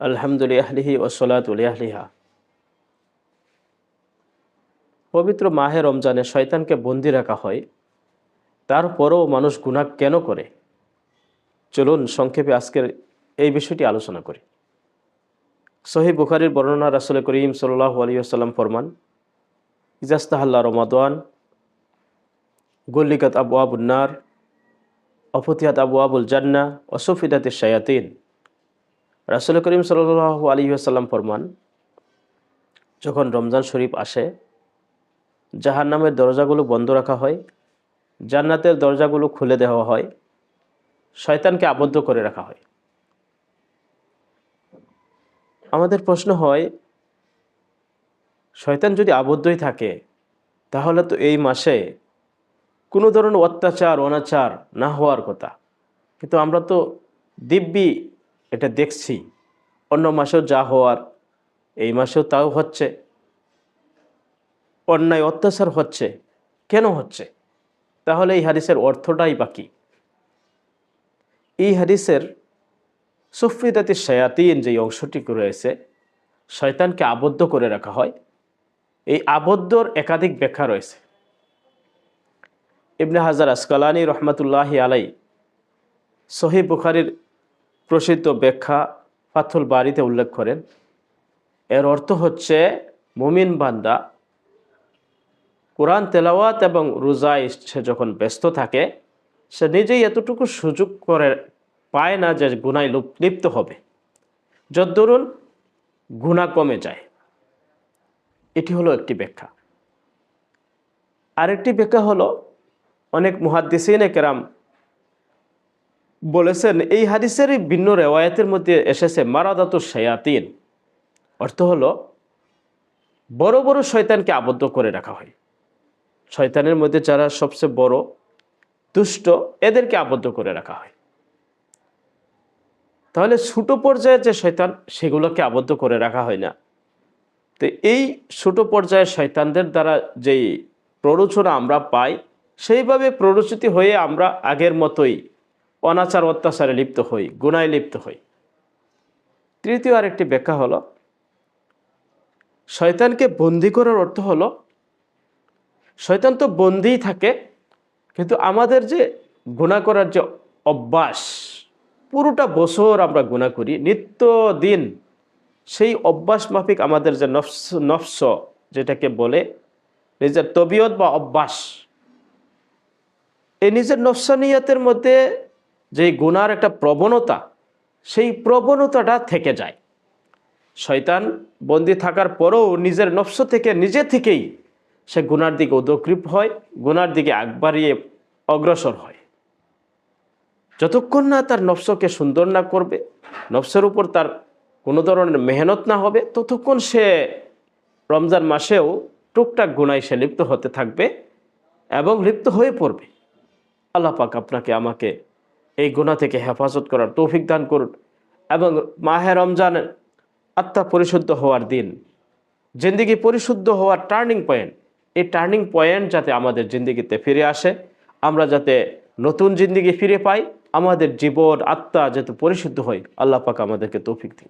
আলহামদুলিল্লাহি ওয়াসসালাতু আলাইহা। পবিত্র মাহে রমজানে শয়তানকে বন্দি রাখা হয়, তারপরও মানুষ গুনাহ কেন করে? চলুন সংক্ষেপে আজকের এই বিষয়টি আলোচনা করি। সহিহ বুখারীর বর্ণনা, রাসূল করিম সাল্লাল্লাহু আলাইহি ওয়াসাল্লাম ফরমান, ইজাস্তাহাল্লা রমাদান গুল্লিকাত আবওয়াবুন নার অফুতিহাত আবওয়াবুল জান্নাহ ওয়া সুফিদাতিশ শায়াতিন। রাসূল করিম সাল্লাল্লাহু আলাইহি ওয়াসাল্লাম ফরমান, যখন রমজান শরীফ আসে, জাহান্নামের দরজাগুলো বন্ধ রাখা হয়, জান্নাতের দরজাগুলো খুলে দেওয়া হয়, শয়তানকে আবদ্ধ করে রাখা হয়। আমাদের প্রশ্ন হয়, শয়তান যদি আবদ্ধই থাকে, তাহলে তো এই মাসে কোনো ধরনের অত্যাচার অনাচার না হওয়ার কথা, কিন্তু আমরা তো দিব্যি এটা দেখছি। অন্য মাসেও যা হওয়ার এই মাসেও তাও হচ্ছে, অন্যায় অত্যাচার হচ্ছে। কেন হচ্ছে? তাহলে এই হাদিসের অর্থটাই বাকি। এই হাদিসের সুফিদাতিশ শায়াতিন যে অংশটি রয়েছে, শয়তানকে আবদ্ধ করে রাখা হয়, এই আবদ্ধর একাধিক ব্যাখ্যা রয়েছে। ইবনে হাজার আসকালানী রহমাতুল্লাহি আলাই সহিহ বুখারীর প্রসিদ্ধ ব্যাখ্যা ফাথুল বারীতে উল্লেখ করেন, এর অর্থ হচ্ছে মুমিন বান্দা কোরআন তেলাওয়াত এবং রোজায় সে যখন ব্যস্ত থাকে, সে নিজেই এতটুকু সুযোগ করে পায় না যে গুনায় লিপ্ত হবে, যদ্দরুন গুনাহ কমে যায়। এটি হলো একটি ব্যাখ্যা। আরেকটি ব্যাখ্যা হলো, অনেক মুহাদ্দিসিনে কেরাম বলেছেন, এই হাদিসেরই ভিন্ন রেওয়ায়াতের মধ্যে এসেছে মারাদাতুশ শায়াতিন। অর্থ হলো, বড় বড় শয়তানকে আবদ্ধ করে রাখা হয়। শয়তানের মধ্যে যারা সবচেয়ে বড় দুষ্ট, এদেরকে আবদ্ধ করে রাখা হয়। তাহলে ছোট পর্যায়ে যে শয়তান, সেগুলোকে আবদ্ধ করে রাখা হয় না। তো এই ছোট পর্যায়ের শয়তানদের দ্বারা যেই প্ররোচনা আমরা পাই, সেইভাবে প্ররোচিত হয়ে আমরা আগের মতোই অনাচার অত্যাচারে লিপ্ত হই, গুনায় লিপ্ত হই। তৃতীয় আরেকটি ব্যাখ্যা হলো, শয়তানকে বন্দি করার অর্থ হলো, শয়তান তো বন্দিই থাকে, কিন্তু আমাদের যে গুনাহ করার যে অভ্যাস, পুরোটা বছর আমরা গুনাহ করি নিত্যদিন, সেই অভ্যাস মাফিক আমাদের যে নফস যেটাকে বলে নিজের তবিয়ত বা অভ্যাস, এই নিজের নফসানিয়াতের মধ্যে যে গুনার একটা প্রবণতা, সেই প্রবণতাটা থেকে যায়। শয়তান বন্দি থাকার পরেও নিজের নফস থেকে নিজে থেকেই সে গুনার দিকে উদগ্রীব হয়, গুনার দিকে আগ বাড়িয়ে অগ্রসর হয়। যতক্ষণ না তার নফসকে সুন্দর না করবে, নফসের উপর তার কোনো ধরনের মেহনত না হবে, ততক্ষণ সে রমজান মাসেও টুকটাক গুনায় সে লিপ্ত হতে থাকবে এবং লিপ্ত হয়ে পড়বে। আল্লাহ পাক আপনাকে আমাকে এই গুনাহ থেকে হেফাজত করার তৌফিক দান করুন, এবং মাহে রমজান আত্মা পরিশুদ্ধ হওয়ার দিন, জিন্দেগি পরিশুদ্ধ হওয়ার টার্নিং পয়েন্ট, এই টার্নিং পয়েন্ট যাতে আমাদের জিন্দেগিতে ফিরে আসে, আমরা যাতে নতুন জিন্দেগি ফিরে পাই, আমাদের জীবন আত্মা যাতে পরিশুদ্ধ হয়, আল্লাহ পাক আমাদেরকে তৌফিক দিন।